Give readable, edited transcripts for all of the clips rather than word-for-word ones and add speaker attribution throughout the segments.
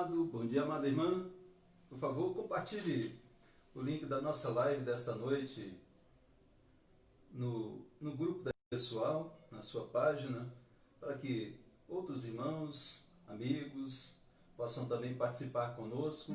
Speaker 1: amado, bom dia, amada irmã. Por favor, compartilhe o link da nossa live desta noite no grupo da pessoal, na sua página, para que outros irmãos, amigos, possam também participar conosco.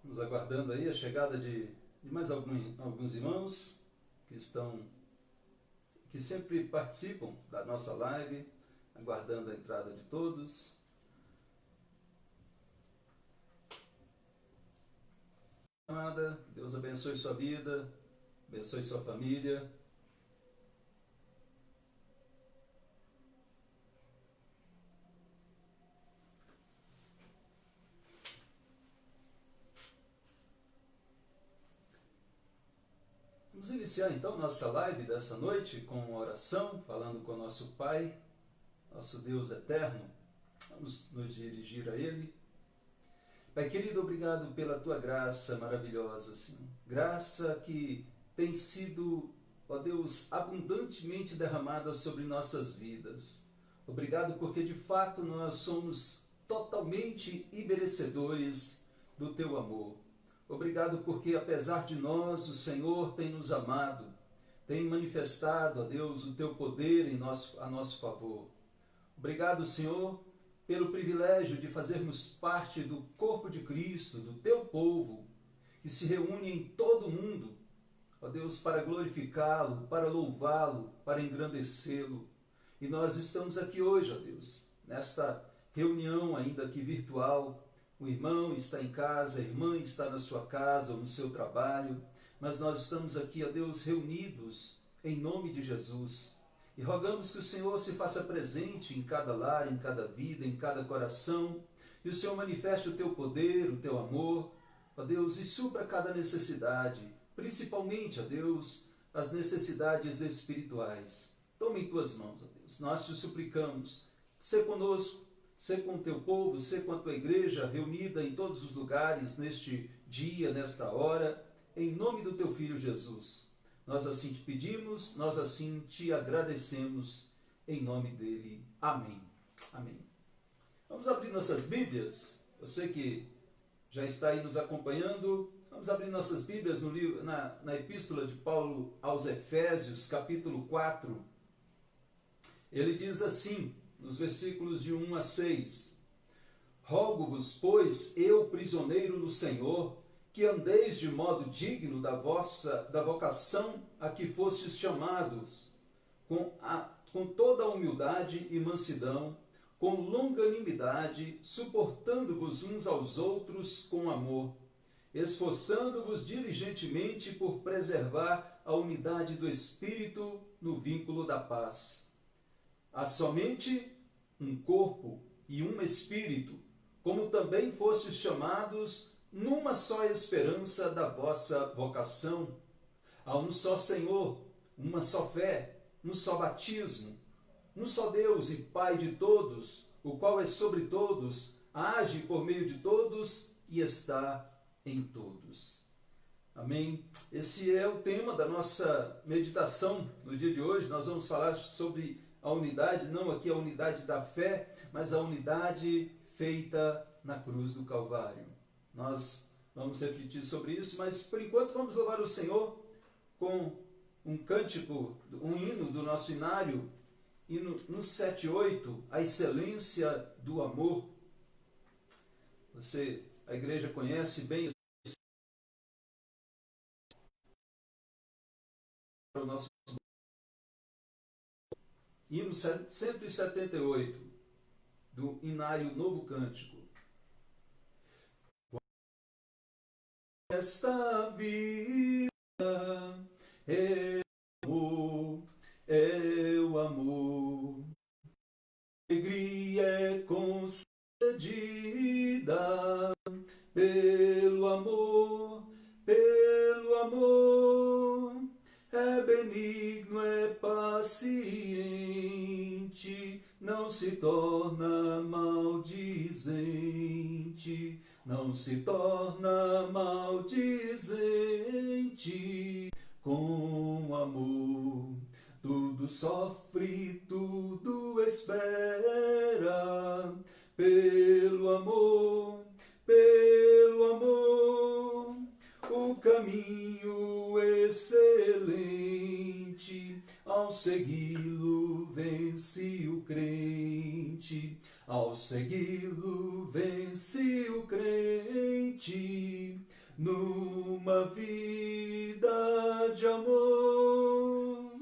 Speaker 1: Estamos aguardando aí a chegada de mais alguns irmãos que sempre participam da nossa live, aguardando a entrada de todos. Amada, Deus abençoe sua vida, abençoe sua família. Vamos iniciar então nossa live dessa noite com uma oração, falando com o nosso Pai, nosso Deus eterno. Vamos nos dirigir a Ele. Pai querido, obrigado pela Tua graça maravilhosa, Senhor. Graça que tem sido, ó Deus, abundantemente derramada sobre nossas vidas. Obrigado porque de fato nós somos totalmente imerecedores do Teu amor. Obrigado porque, apesar de nós, o Senhor tem nos amado, tem manifestado, ó Deus, o Teu poder a nosso favor. Obrigado, Senhor, pelo privilégio de fazermos parte do corpo de Cristo, do Teu povo, que se reúne em todo o mundo, ó Deus, para glorificá-lo, para louvá-lo, para engrandecê-lo. E nós estamos aqui hoje, ó Deus, nesta reunião ainda que virtual. O irmão está em casa, a irmã está na sua casa ou no seu trabalho, mas nós estamos aqui, ó Deus, reunidos em nome de Jesus. E rogamos que o Senhor se faça presente em cada lar, em cada vida, em cada coração, que o Senhor manifeste o Teu poder, o Teu amor, ó Deus, e supra cada necessidade, principalmente, ó Deus, as necessidades espirituais. Toma em Tuas mãos, ó Deus, nós te suplicamos, sê conosco, sê com o Teu povo, sê com a Tua igreja reunida em todos os lugares neste dia, nesta hora, em nome do Teu Filho Jesus. Nós assim te pedimos, nós assim te agradecemos, em nome dele. Amém. Amém. Vamos abrir nossas Bíblias. Você que já está aí nos acompanhando, vamos abrir nossas Bíblias no livro, na Epístola de Paulo aos Efésios, capítulo 4. Ele diz assim, nos versículos de 1 a 6. Rogo-vos, pois, eu, prisioneiro no Senhor, que andeis de modo digno da vocação a que fostes chamados, com toda a humildade e mansidão, com longanimidade, suportando-vos uns aos outros com amor, esforçando-vos diligentemente por preservar a unidade do Espírito no vínculo da paz. Há somente um corpo e um Espírito, como também fostes chamados numa só esperança da vossa vocação. Há um só Senhor, uma só fé, um só batismo, um só Deus e Pai de todos, o qual é sobre todos, age por meio de todos e está em todos. Amém? Esse é o tema da nossa meditação no dia de hoje. Nós vamos falar sobre a unidade, não aqui a unidade da fé, mas a unidade feita na cruz do Calvário. Nós vamos refletir sobre isso, mas por enquanto vamos louvar o Senhor com um cântico, um hino do nosso inário, hino 178, a excelência do amor. A igreja conhece bem o nosso hino 178 do Inário Novo Cântico. Esta vida é o amor, alegria é concedida pelo amor, é benigno, é paciente, não se torna maldizente, não se torna maldizente. Com amor tudo sofre, tudo espera, pelo amor, o caminho excelente, ao segui-lo vence o crente, ao segui-lo vence o crente, numa vida de amor.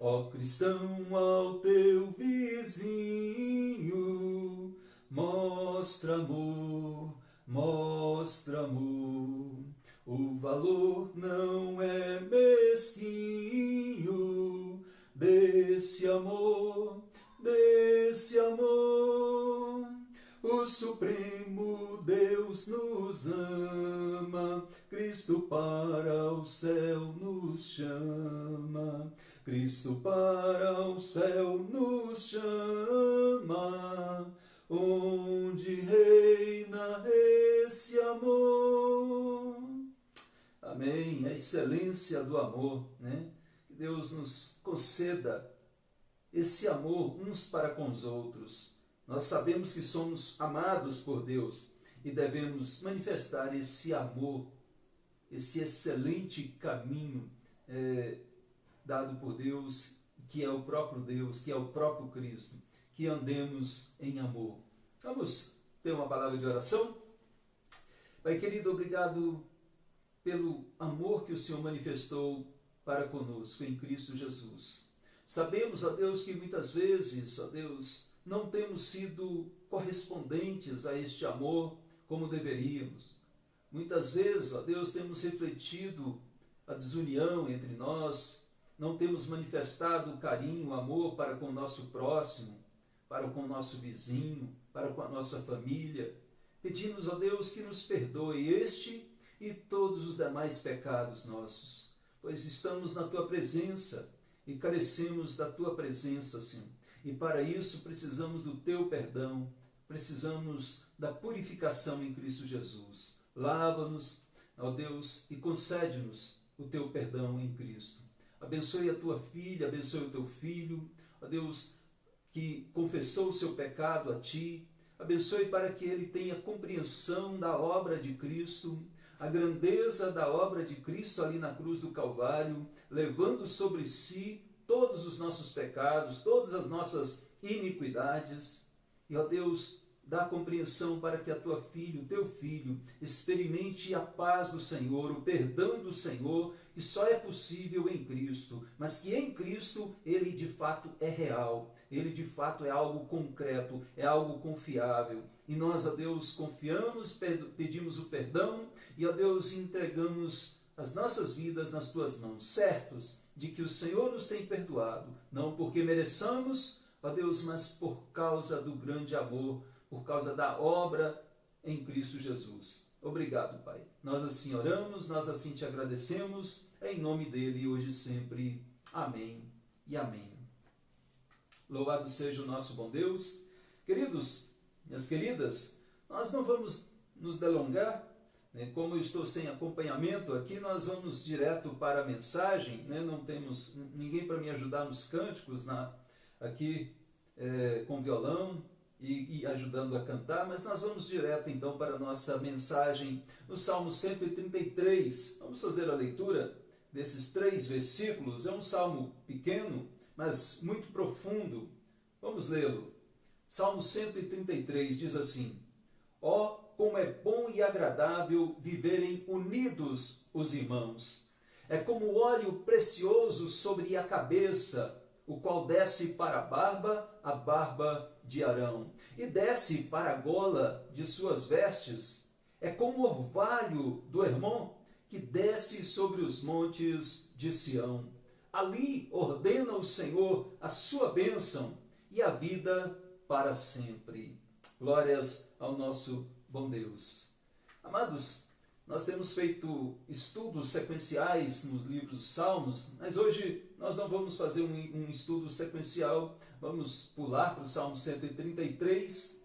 Speaker 1: Ó cristão, ao teu vizinho, mostra amor, mostra amor. O valor não é mesquinho desse amor, desse amor. O Supremo Deus nos ama, Cristo para o céu nos chama, Cristo para o céu nos chama, onde reina esse amor. Amém. A excelência do amor, né? Que Deus nos conceda esse amor uns para com os outros. Nós sabemos que somos amados por Deus e devemos manifestar esse amor, esse excelente caminho dado por Deus, que é o próprio Deus, que é o próprio Cristo, que andemos em amor. Vamos ter uma palavra de oração? Pai querido, obrigado pelo amor que o Senhor manifestou para conosco em Cristo Jesus. Sabemos, ó Deus, que muitas vezes, ó Deus, não temos sido correspondentes a este amor como deveríamos. Muitas vezes, ó Deus, temos refletido a desunião entre nós, não temos manifestado o carinho, o amor para com o nosso próximo, para com o nosso vizinho, para com a nossa família. Pedimos, ó Deus, que nos perdoe este e todos os demais pecados nossos, pois estamos na Tua presença e carecemos da Tua presença, Senhor. E para isso precisamos do Teu perdão, precisamos da purificação em Cristo Jesus. Lava-nos, ó Deus, e concede-nos o Teu perdão em Cristo. Abençoe a Tua filha, abençoe o Teu filho, ó Deus, que confessou o seu pecado a Ti. Abençoe para que ele tenha compreensão da obra de Cristo, a grandeza da obra de Cristo ali na cruz do Calvário, levando sobre si todos os nossos pecados, todas as nossas iniquidades. E, ó Deus, dá compreensão para que a tua filha, o teu filho, experimente a paz do Senhor, o perdão do Senhor, que só é possível em Cristo, mas que em Cristo ele de fato é real, ele de fato é algo concreto, é algo confiável. E nós, ó Deus, confiamos, pedimos o perdão e, ó Deus, entregamos as nossas vidas nas tuas mãos, certos de que o Senhor nos tem perdoado, não porque mereçamos, ó Deus, mas por causa do grande amor, por causa da obra em Cristo Jesus. Obrigado, Pai. Nós assim oramos, nós assim te agradecemos, em nome dele, hoje e sempre. Amém e amém. Louvado seja o nosso bom Deus. Queridos, minhas queridas, nós não vamos nos delongar, né? Como eu estou sem acompanhamento aqui, nós vamos direto para a mensagem, né? Não temos ninguém para me ajudar nos cânticos aqui com violão e ajudando a cantar, mas nós vamos direto então para a nossa mensagem no Salmo 133. Vamos fazer a leitura desses 3 versículos. É um salmo pequeno, mas muito profundo. Vamos lê-lo. Salmo 133 diz assim: Ó, como é bom e agradável viverem unidos os irmãos. É como óleo precioso sobre a cabeça, o qual desce para a barba de Arão, e desce para a gola de suas vestes. É como o orvalho do Hermon, que desce sobre os montes de Sião. Ali ordena o Senhor a sua bênção e a vida para sempre. Glórias ao nosso bom Deus. Amados, nós temos feito estudos sequenciais nos livros dos Salmos, mas hoje nós não vamos fazer um estudo sequencial, vamos pular para o Salmo 133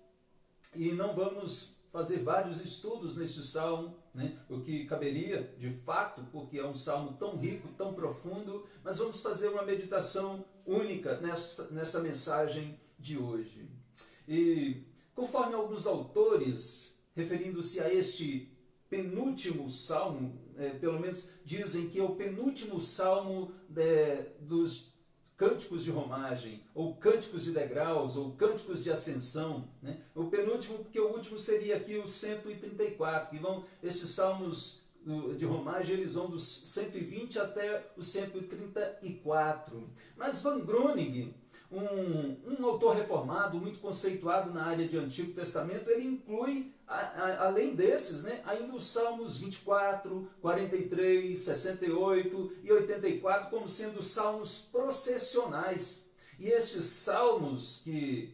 Speaker 1: e não vamos fazer vários estudos neste salmo, né? O que caberia, de fato, porque é um salmo tão rico, tão profundo, mas vamos fazer uma meditação única nessa mensagem de hoje. E conforme alguns autores, referindo-se a este penúltimo salmo, pelo menos dizem que é o penúltimo salmo dos cânticos de romagem, ou cânticos de degraus, ou cânticos de ascensão, né? O penúltimo, porque o último seria aqui o 134, que vão, esses salmos de romagem, eles vão dos 120 até o 134. Mas Van Groningen, um autor reformado, muito conceituado na área de Antigo Testamento, ele inclui, além desses, né, ainda os Salmos 24, 43, 68 e 84 como sendo salmos processionais. E estes salmos, que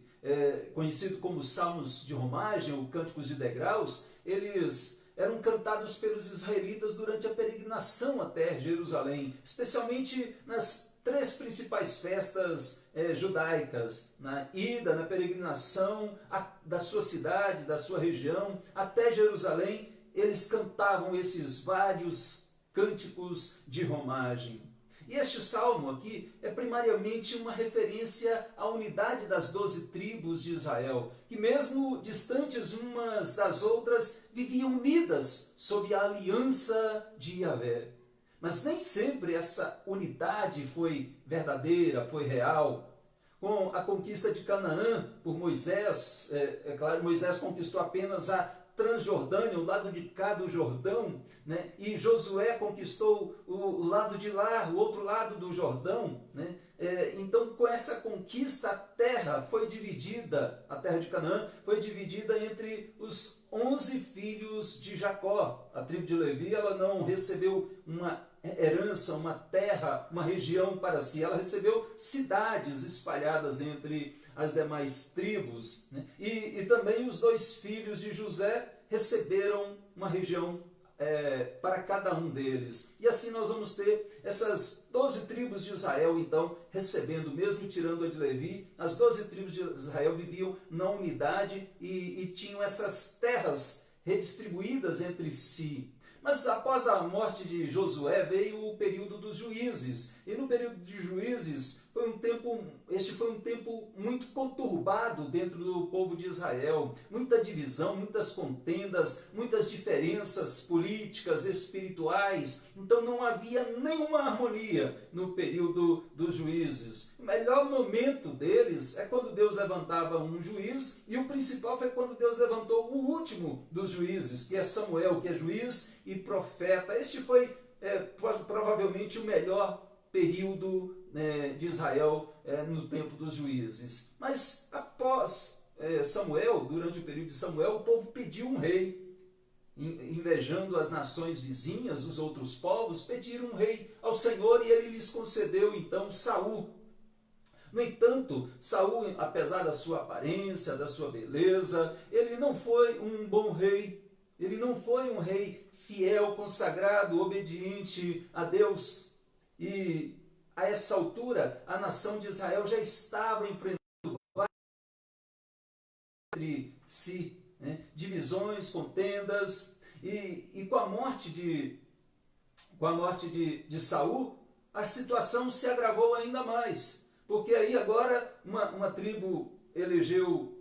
Speaker 1: conhecidos como salmos de romagem ou cânticos de degraus, eles eram cantados pelos israelitas durante a peregrinação até Jerusalém, especialmente nas três principais festas judaicas, na ida, na peregrinação da sua cidade, da sua região, até Jerusalém, eles cantavam esses vários cânticos de romagem. E este salmo aqui é primariamente uma referência à unidade das 12 tribos de Israel, que mesmo distantes umas das outras, viviam unidas sob a aliança de Yahvé. Mas nem sempre essa unidade foi verdadeira, foi real. Com a conquista de Canaã por Moisés, claro, Moisés conquistou apenas a Transjordânia, o lado de cá do Jordão, né? E Josué conquistou o lado de lá, o outro lado do Jordão, né? Então, com essa conquista, a terra foi dividida, a terra de Canaã foi dividida entre os 11 filhos de Jacó. A tribo de Levi, ela não recebeu uma herança, uma terra, uma região para si. Ela recebeu cidades espalhadas entre as demais tribos, né? E também os 2 filhos de José receberam uma região para cada um deles. E assim nós vamos ter essas 12 tribos de Israel, então, recebendo, mesmo tirando a de Levi, as 12 tribos de Israel viviam na unidade e tinham essas terras redistribuídas entre si. Mas após a morte de Josué veio o período dos juízes. E no período de juízes, este foi um tempo muito conturbado dentro do povo de Israel. Muita divisão, muitas contendas, muitas diferenças políticas, espirituais. Então não havia nenhuma harmonia no período dos juízes. O melhor momento deles é quando Deus levantava um juiz, e o principal foi quando Deus levantou o último dos juízes, que é Samuel, que é juiz e profeta. Este foi provavelmente o melhor período de Israel no tempo dos juízes. Mas após Samuel, durante o período de Samuel, o povo pediu um rei. Invejando as nações vizinhas, os outros povos, pediram um rei ao Senhor e ele lhes concedeu então Saul. No entanto, Saul, apesar da sua aparência, da sua beleza, ele não foi um bom rei. Ele não foi um rei fiel, consagrado, obediente a Deus. E a essa altura, a nação de Israel já estava enfrentando entre si, né, divisões, contendas, e com a morte de Saul, a situação se agravou ainda mais, porque aí agora uma tribo elegeu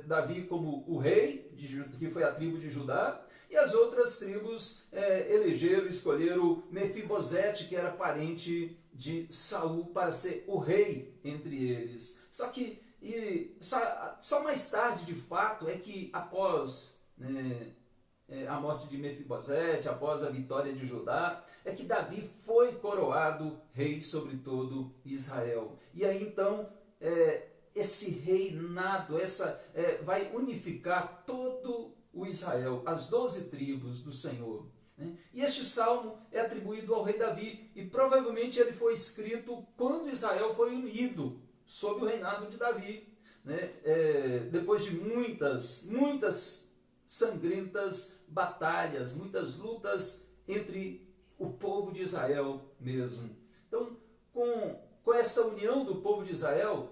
Speaker 1: Davi como o rei, que foi a tribo de Judá, e as outras tribos escolheram Mefibosete, que era parente de Saul, para ser o rei entre eles. Só que só mais tarde, de fato, é que após a morte de Mefibosete, após a vitória de Judá, é que Davi foi coroado rei sobre todo Israel. E aí então esse reinado, vai unificar todo o Israel, as 12 tribos do Senhor. E este salmo é atribuído ao rei Davi, e provavelmente ele foi escrito quando Israel foi unido sob o reinado de Davi, depois de muitas sangrentas batalhas, muitas lutas entre o povo de Israel mesmo. Então, com essa união do povo de Israel,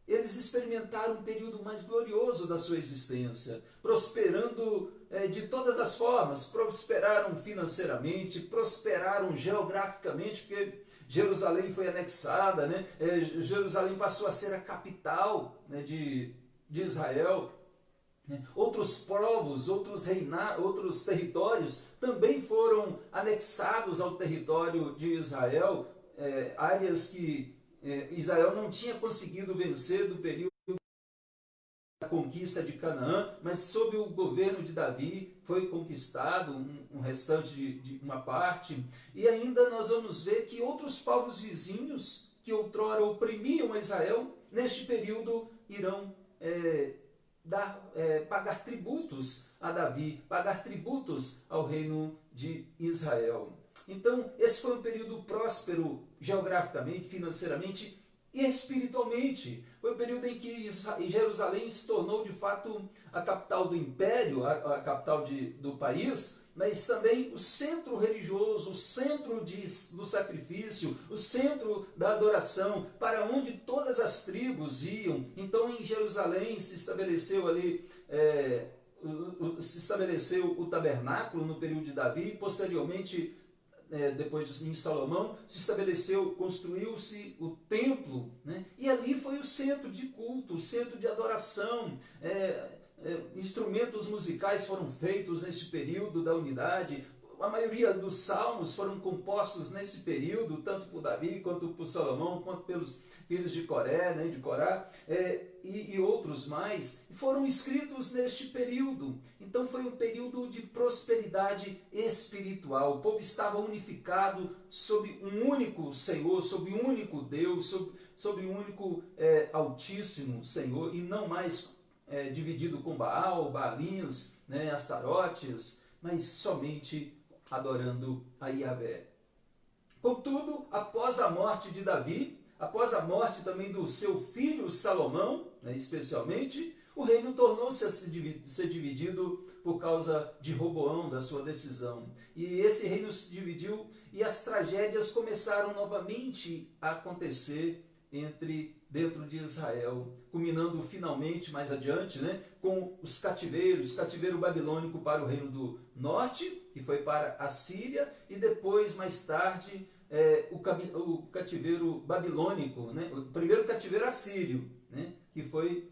Speaker 1: eles experimentaram um período mais glorioso da sua existência, prosperando de todas as formas. Prosperaram financeiramente, prosperaram geograficamente, porque Jerusalém foi anexada, Jerusalém passou a ser a capital de Israel. Outros povos, outros territórios também foram anexados ao território de Israel, áreas que Israel não tinha conseguido vencer do período da conquista de Canaã, mas sob o governo de Davi foi conquistado um restante de uma parte. E ainda nós vamos ver que outros povos vizinhos que outrora oprimiam Israel, neste período irão pagar tributos a Davi, pagar tributos ao reino de Israel. Então, esse foi um período próspero geograficamente, financeiramente e espiritualmente. Foi um período em que Jerusalém se tornou de fato a capital do império, a capital do país, mas também o centro religioso, o centro do sacrifício, o centro da adoração, para onde todas as tribos iam. Então, em Jerusalém se estabeleceu ali o tabernáculo no período de Davi, e posteriormente, depois em Salomão, construiu-se o templo, e ali foi o centro de culto, o centro de adoração. Instrumentos musicais foram feitos nesse período da unidade. A maioria dos salmos foram compostos nesse período, tanto por Davi, quanto por Salomão, quanto pelos filhos de Corá, e outros mais, foram escritos neste período. Então foi um período de prosperidade espiritual. O povo estava unificado sob um único Senhor, sob um único Deus, sob um único Altíssimo Senhor, e não mais dividido com Baal, Baalins, Astarotes, mas somente adorando a Yahvé. Contudo, após a morte de Davi, após a morte também do seu filho Salomão, especialmente, o reino tornou-se a ser dividido por causa de Roboão, da sua decisão. E esse reino se dividiu e as tragédias começaram novamente a acontecer dentro de Israel, culminando finalmente mais adiante com os cativeiros, cativeiro babilônico para o reino do norte, que foi para a Síria, e depois, mais tarde, o cativeiro babilônico, o primeiro cativeiro assírio, que foi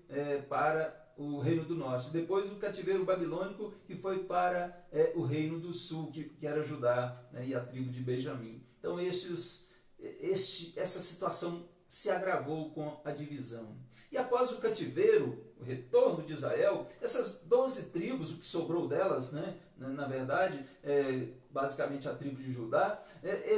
Speaker 1: para o reino do norte, depois o cativeiro babilônico, que foi para o reino do sul, que era Judá, e a tribo de Benjamim. Então essa situação se agravou com a divisão. E após o cativeiro, o retorno de Israel, essas 12 tribos, o que sobrou delas, na verdade, basicamente a tribo de Judá,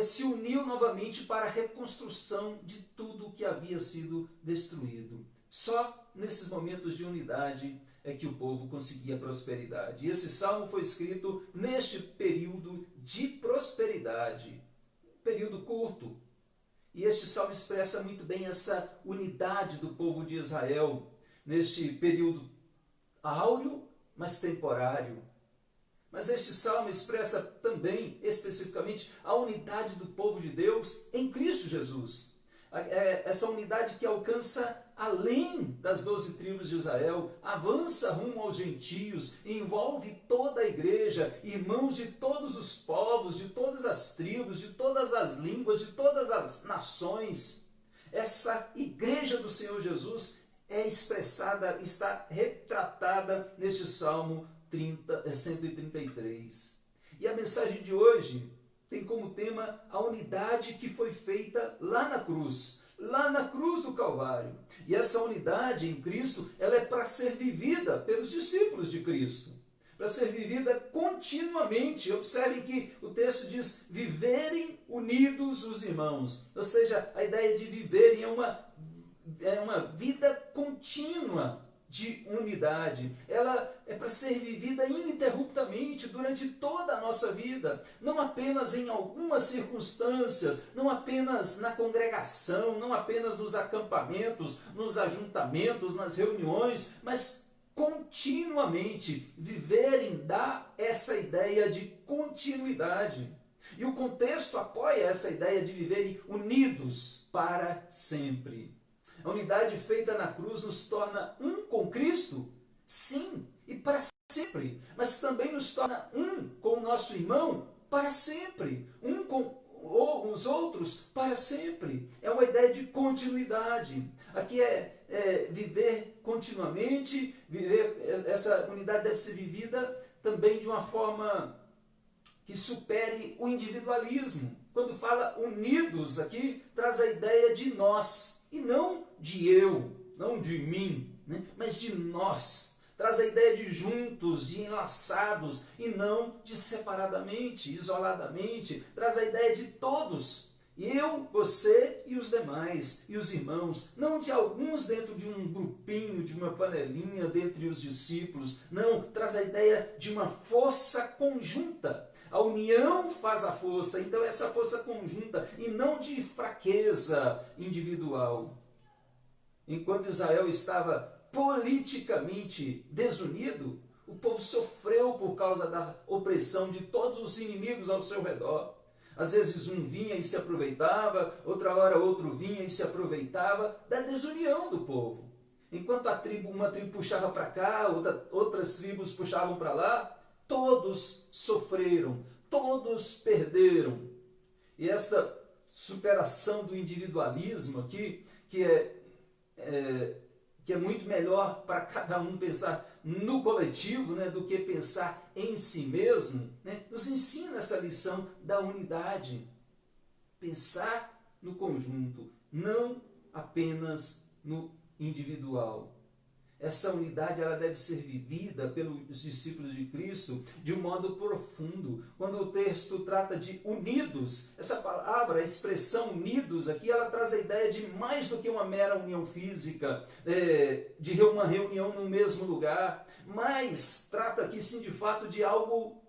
Speaker 1: se uniu novamente para a reconstrução de tudo o que havia sido destruído. Só nesses momentos de unidade é que o povo conseguia prosperidade. E esse salmo foi escrito neste período de prosperidade, período curto. E este salmo expressa muito bem essa unidade do povo de Israel, neste período áureo, mas temporário. Mas este salmo expressa também, especificamente, a unidade do povo de Deus em Cristo Jesus. Essa unidade que alcança além das 12 tribos de Israel, avança rumo aos gentios, envolve toda a igreja, irmãos de todos os povos, de todas as tribos, de todas as línguas, de todas as nações. Essa igreja do Senhor Jesus é expressada, está retratada neste Salmo 133. E a mensagem de hoje tem como tema a unidade que foi feita lá na cruz do Calvário. E essa unidade em Cristo, ela é para ser vivida pelos discípulos de Cristo. para ser vivida continuamente. Observe que o texto diz, viverem unidos os irmãos. Ou seja, a ideia de viverem é uma vida contínua de unidade. Ela é para ser vivida ininterruptamente durante toda a nossa vida, não apenas em algumas circunstâncias, não apenas na congregação, não apenas nos acampamentos, nos ajuntamentos, nas reuniões, mas continuamente. Viverem dá essa ideia de continuidade. E o contexto apoia essa ideia de viverem unidos para sempre. A unidade feita na cruz nos torna um com Cristo, sim, e para sempre, mas também nos torna um com o nosso irmão para sempre, um com os outros para sempre. É uma ideia de continuidade. Aqui é viver continuamente, essa unidade deve ser vivida também de uma forma que supere o individualismo. Quando fala unidos aqui, traz a ideia de nós, e não de eu, não de mim, né? Mas de nós. Traz a ideia de juntos, de enlaçados, e não de separadamente, isoladamente. Traz a ideia de todos. Eu, você e os demais, e os irmãos, não de alguns dentro de um grupinho, de uma panelinha, dentre os discípulos. Não, traz a ideia de uma força conjunta. A união faz a força, então essa força conjunta, e não de fraqueza individual. Enquanto Israel estava politicamente desunido, o povo sofreu por causa da opressão de todos os inimigos ao seu redor. Às vezes um vinha e se aproveitava, outra hora outro vinha e se aproveitava da desunião do povo. Enquanto uma tribo puxava para cá, outras tribos puxavam para lá, todos sofreram, todos perderam. E essa superação do individualismo aqui, que é muito melhor para cada um pensar no coletivo, né, do que pensar em si mesmo, né, nos ensina essa lição da unidade. Pensar no conjunto, não apenas no individual. Essa unidade ela deve ser vivida pelos discípulos de Cristo de um modo profundo. Quando o texto trata de unidos, essa palavra, a expressão unidos aqui, ela traz a ideia de mais do que uma mera união física, de uma reunião no mesmo lugar, mas trata aqui sim de fato de algo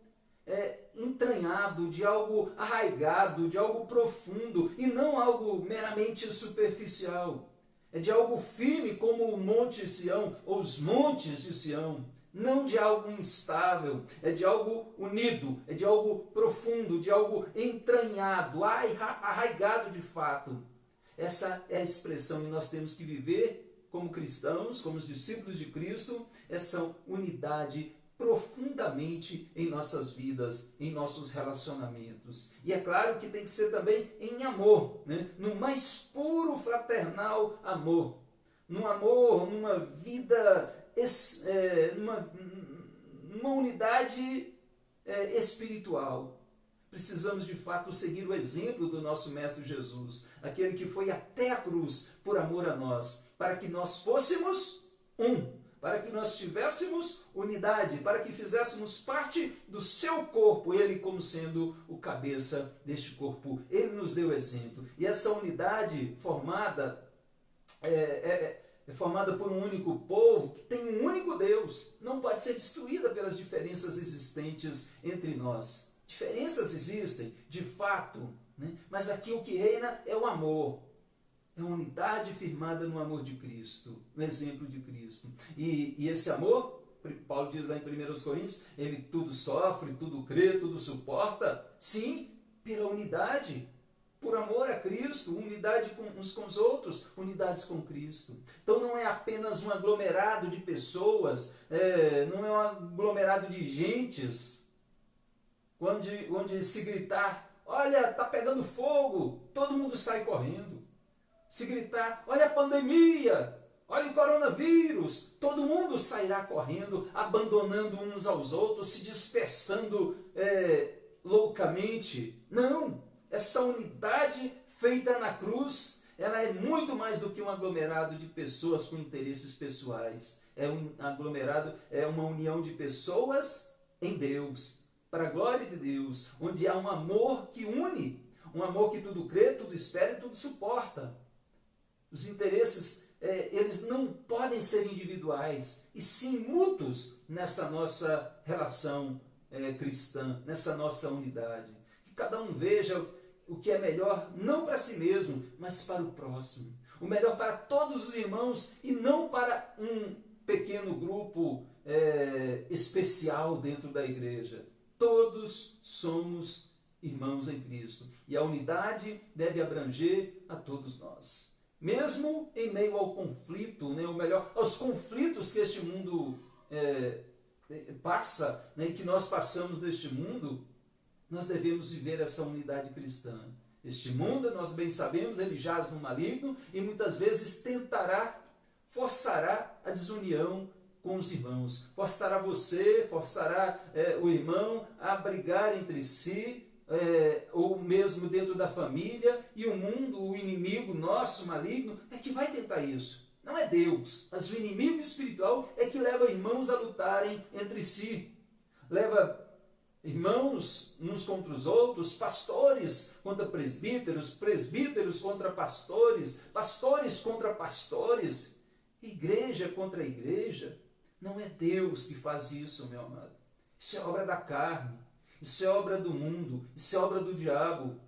Speaker 1: entranhado, de algo arraigado, de algo profundo, e não algo meramente superficial. É de algo firme como o Monte Sião, ou os montes de Sião, não de algo instável, é de algo unido, é de algo profundo, de algo entranhado, arraigado de fato. Essa é a expressão, e nós temos que viver como cristãos, como os discípulos de Cristo, essa unidade profundamente em nossas vidas, em nossos relacionamentos. E é claro que tem que ser também em amor, né? No mais puro fraternal amor. Num amor, numa vida, numa unidade espiritual. Precisamos de fato seguir o exemplo do nosso Mestre Jesus, aquele que foi até a cruz por amor a nós, para que nós fôssemos um. Para que nós tivéssemos unidade, para que fizéssemos parte do seu corpo, ele como sendo o cabeça deste corpo, ele nos deu exemplo. E essa unidade formada é formada por um único povo, que tem um único Deus, não pode ser destruída pelas diferenças existentes entre nós. Diferenças existem, de fato, né? Mas aqui o que reina é o amor. É uma unidade firmada no amor de Cristo, no exemplo de Cristo. E esse amor, Paulo diz lá em 1 Coríntios, ele tudo sofre, tudo crê, tudo suporta. Sim, pela unidade, por amor a Cristo, unidade uns com os outros, unidades com Cristo. Então não é apenas um aglomerado de pessoas, não é um aglomerado de gentes, onde se gritar, olha, está pegando fogo, todo mundo sai correndo. Se gritar, olha a pandemia, olha o coronavírus, todo mundo sairá correndo, abandonando uns aos outros, se dispersando loucamente. Não, essa unidade feita na cruz, ela é muito mais do que um aglomerado de pessoas com interesses pessoais. É um aglomerado, é uma união de pessoas em Deus, para a glória de Deus, onde há um amor que une, um amor que tudo crê, tudo espera e tudo suporta. Os interesses, eles não podem ser individuais, e sim mútuos nessa nossa relação cristã, nessa nossa unidade. Que cada um veja o que é melhor, não para si mesmo, mas para o próximo. O melhor para todos os irmãos e não para um pequeno grupo especial dentro da igreja. Todos somos irmãos em Cristo. E a unidade deve abranger a todos nós. Mesmo em meio ao conflito, né, ou melhor, aos conflitos que este mundo passa, né, e que nós passamos neste mundo, nós devemos viver essa unidade cristã. Este mundo, nós bem sabemos, ele jaz no maligno e muitas vezes forçará a desunião com os irmãos. Forçará você, forçará o irmão a brigar entre si, ou mesmo dentro da família, e o mundo, o inimigo nosso, maligno, é que vai tentar isso. Não é Deus, mas o inimigo espiritual é que leva irmãos a lutarem entre si. Leva irmãos uns contra os outros, pastores contra presbíteros, presbíteros contra pastores, pastores contra pastores, igreja contra igreja. Não é Deus que faz isso, meu amado. Isso é obra da carne, isso é obra do mundo, isso é obra do diabo.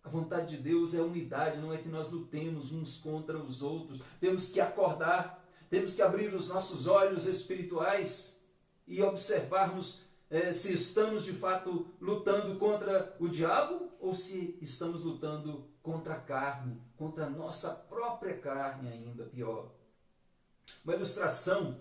Speaker 1: A vontade de Deus é a unidade, não é que nós lutemos uns contra os outros. Temos que acordar, temos que abrir os nossos olhos espirituais e observarmos se estamos de fato lutando contra o diabo ou se estamos lutando contra a carne, contra a nossa própria carne, ainda pior. Uma ilustração,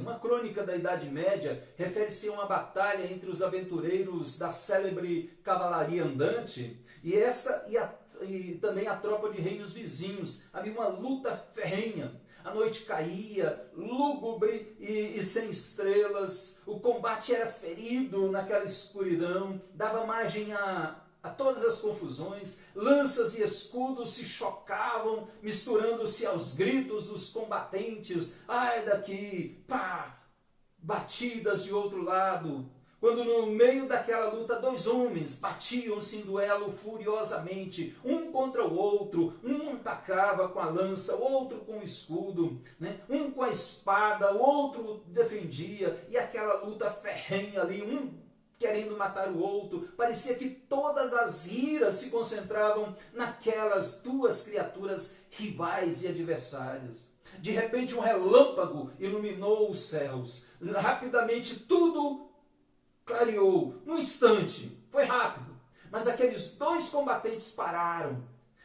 Speaker 1: uma crônica da Idade Média, refere-se a uma batalha entre os aventureiros da célebre cavalaria andante e também a tropa de reinos vizinhos. Havia uma luta ferrenha. A noite caía, lúgubre e sem estrelas. O combate era ferido naquela escuridão, dava margem a todas as confusões. Lanças e escudos se chocavam, misturando-se aos gritos dos combatentes. Ai daqui, pá! Batidas de outro lado. Quando no meio daquela luta 2 homens batiam-se em duelo furiosamente, um contra o outro, um atacava com a lança, o outro com o escudo, né? Um com a espada, o outro defendia, e aquela luta ferrenha ali, um querendo matar o outro, parecia que todas as iras se concentravam naquelas 2 criaturas rivais e adversárias. De repente um relâmpago iluminou os céus, rapidamente tudo clareou, num instante, foi rápido, mas aqueles 2 combatentes pararam,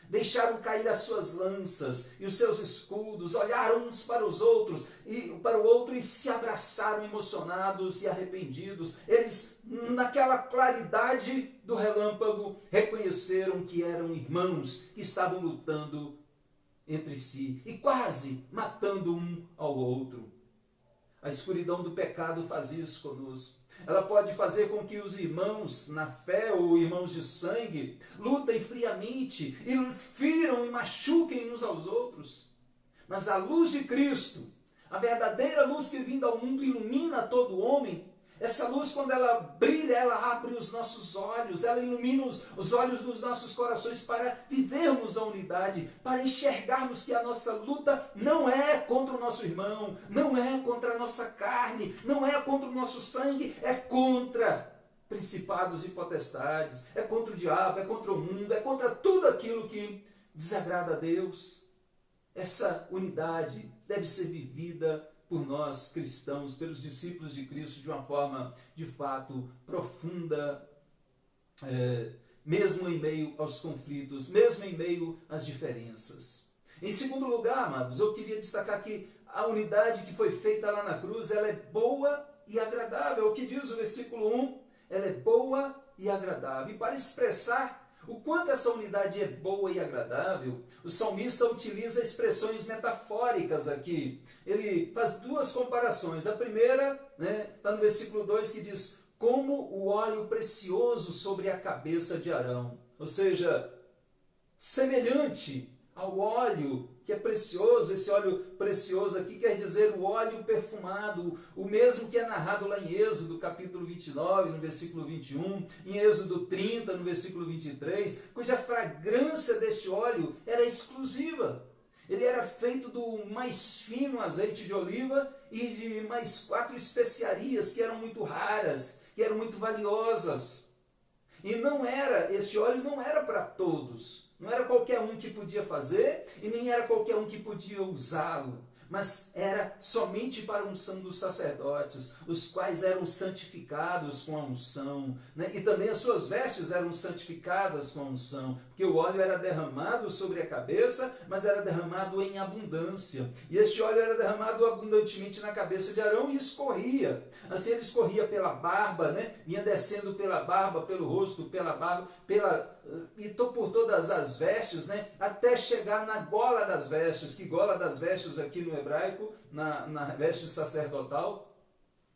Speaker 1: deixaram cair as suas lanças e os seus escudos, olharam uns para os outros e para o outro e se abraçaram emocionados e arrependidos. Eles, naquela claridade do relâmpago, reconheceram que eram irmãos que estavam lutando entre si e quase matando um ao outro. A escuridão do pecado faz isso conosco. Ela pode fazer com que os irmãos na fé ou irmãos de sangue lutem friamente e firam e machuquem uns aos outros. Mas a luz de Cristo, a verdadeira luz que vindo ao mundo ilumina todo homem, essa luz, quando ela brilha, ela abre os nossos olhos, ela ilumina os olhos dos nossos corações para vivermos a unidade, para enxergarmos que a nossa luta não é contra o nosso irmão, não é contra a nossa carne, não é contra o nosso sangue, é contra principados e potestades, é contra o diabo, é contra o mundo, é contra tudo aquilo que desagrada a Deus. Essa unidade deve ser vivida por nós cristãos, pelos discípulos de Cristo, de uma forma, de fato, profunda, mesmo em meio aos conflitos, mesmo em meio às diferenças. Em segundo lugar, amados, eu queria destacar que a unidade que foi feita lá na cruz, ela é boa e agradável. O que diz o versículo 1, ela é boa e agradável. E para expressar o quanto essa unidade é boa e agradável, o salmista utiliza expressões metafóricas aqui. Ele faz 2 comparações. A primeira, está no versículo 2, que diz: como o óleo precioso sobre a cabeça de Arão. Ou seja, semelhante ao óleo que é precioso, esse óleo precioso aqui quer dizer o óleo perfumado, o mesmo que é narrado lá em Êxodo, capítulo 29, no versículo 21, em Êxodo 30, no versículo 23, cuja fragrância deste óleo era exclusiva. Ele era feito do mais fino azeite de oliva e de mais 4 especiarias que eram muito raras, que eram muito valiosas. E esse óleo não era para todos. Não era qualquer um que podia fazer e nem era qualquer um que podia usá-lo. Mas era somente para a unção dos sacerdotes, os quais eram santificados com a unção, né? E também as suas vestes eram santificadas com a unção, porque o óleo era derramado sobre a cabeça, mas era derramado em abundância. E este óleo era derramado abundantemente na cabeça de Arão e escorria. Assim ele escorria pela barba, né? Vinha descendo pela barba, pelo rosto, pela barba, e por todas as vestes, né? Até chegar na gola das vestes, que gola das vestes aqui no hebraico, na veste sacerdotal,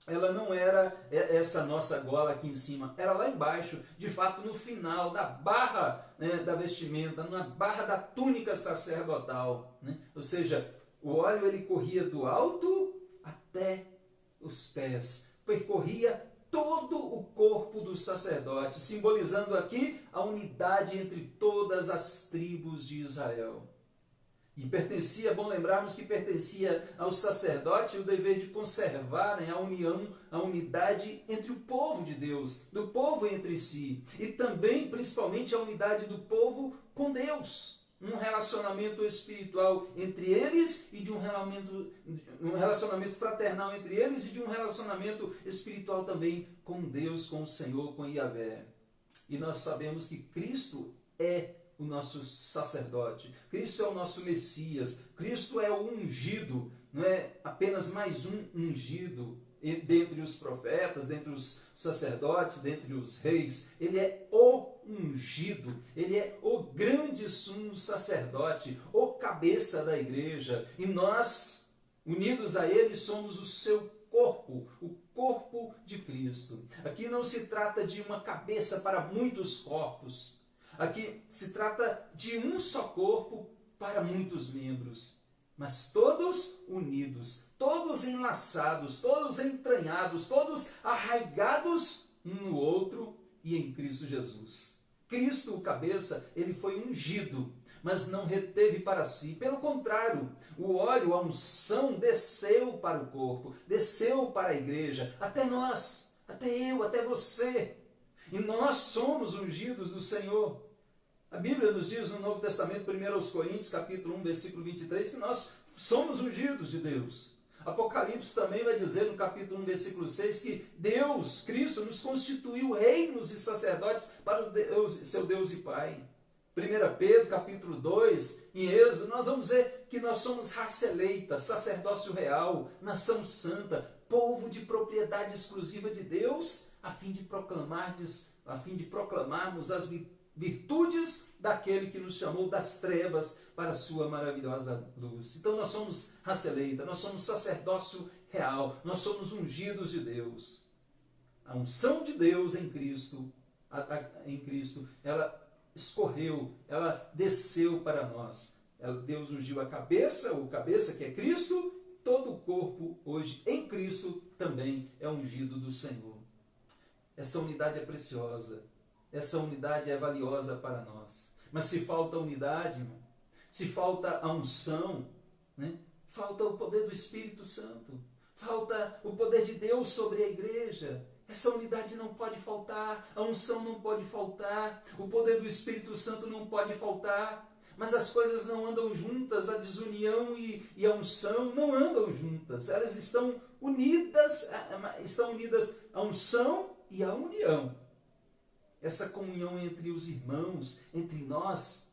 Speaker 1: ela não era essa nossa gola aqui em cima, era lá embaixo, de fato no final da barra, né, da vestimenta, na barra da túnica sacerdotal, né? Ou seja, o óleo ele corria do alto até os pés, percorria todo o corpo do sacerdote, simbolizando aqui a unidade entre todas as tribos de Israel. E é bom lembrarmos que pertencia ao sacerdote o dever de conservar, né, a união, a unidade entre o povo de Deus, do povo entre si, e também, principalmente, a unidade do povo com Deus. Um relacionamento espiritual entre eles e de um relacionamento fraternal entre eles e de um relacionamento espiritual também com Deus, com o Senhor, com Yahvé. E nós sabemos que Cristo é o nosso sacerdote, Cristo é o nosso Messias, Cristo é o ungido, não é apenas mais um ungido dentre os profetas, dentre os sacerdotes, dentre os reis. Ele é o ungido, ele é o grande sumo sacerdote, o cabeça da igreja, e nós, unidos a ele, somos o seu corpo, o corpo de Cristo. Aqui não se trata de uma cabeça para muitos corpos, aqui se trata de um só corpo para muitos membros, mas todos unidos, todos enlaçados, todos entranhados, todos arraigados um no outro e em Cristo Jesus. Cristo, o cabeça, ele foi ungido, mas não reteve para si. Pelo contrário, o óleo, a unção, desceu para o corpo, desceu para a igreja, até nós, até eu, até você. E nós somos ungidos do Senhor. A Bíblia nos diz no Novo Testamento, 1 Coríntios, capítulo 1, versículo 23, que nós somos ungidos de Deus. Apocalipse também vai dizer no capítulo 1, versículo 6, que Deus, Cristo, nos constituiu reinos e sacerdotes para o seu Deus e Pai. 1 Pedro, capítulo 2, em Êxodo, nós vamos ver que nós somos raça eleita, sacerdócio real, nação santa, povo de propriedade exclusiva de Deus, a fim de proclamarmos as virtudes daquele que nos chamou das trevas para a sua maravilhosa luz. Então nós somos raça eleita, nós somos sacerdócio real, nós somos ungidos de Deus. A unção de Deus em Cristo, ela escorreu, ela desceu para nós. Deus ungiu a cabeça, o cabeça que é Cristo, todo o corpo hoje em Cristo também é ungido do Senhor. Essa unidade é preciosa. Essa unidade é valiosa para nós. Mas se falta unidade, irmão, se falta a unção, né? Falta o poder do Espírito Santo, falta o poder de Deus sobre a igreja. Essa unidade não pode faltar, a unção não pode faltar, o poder do Espírito Santo não pode faltar. Mas as coisas não andam juntas, a desunião e a unção não andam juntas. Elas estão unidas a unção e a união. Essa comunhão entre os irmãos, entre nós,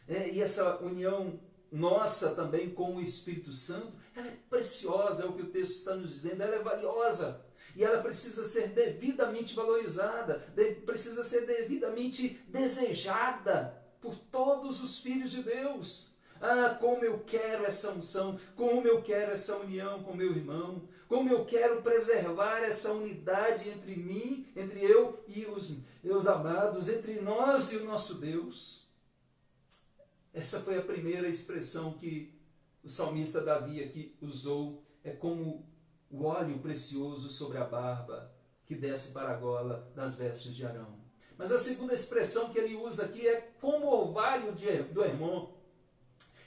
Speaker 1: e essa união nossa também com o Espírito Santo, ela é preciosa, é o que o texto está nos dizendo, ela é valiosa, e ela precisa ser devidamente valorizada, precisa ser devidamente desejada por todos os filhos de Deus. Ah, como eu quero essa unção, como eu quero essa união com meu irmão, como eu quero preservar essa unidade entre mim, entre eu e os meus amados, entre nós e o nosso Deus. Essa foi a primeira expressão que o salmista Davi aqui usou, é como o óleo precioso sobre a barba que desce para a gola das vestes de Arão. Mas a segunda expressão que ele usa aqui é como o orvalho do Hermon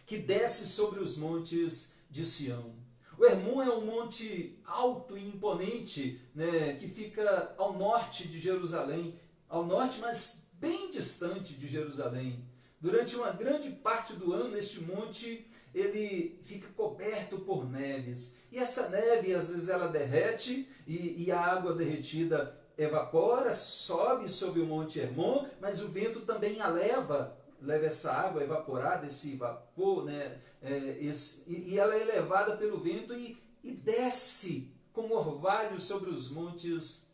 Speaker 1: que desce sobre os montes de Sião. O Hermon é um monte alto e imponente, né, que fica ao norte de Jerusalém, ao norte, mas bem distante de Jerusalém. Durante uma grande parte do ano, este monte ele fica coberto por neves. E essa neve, às vezes, ela derrete e a água derretida evapora, sobe sobre o monte Hermon, mas o vento também a leva essa água evaporada, esse vapor, né, e ela é levada pelo vento e desce como orvalho sobre os montes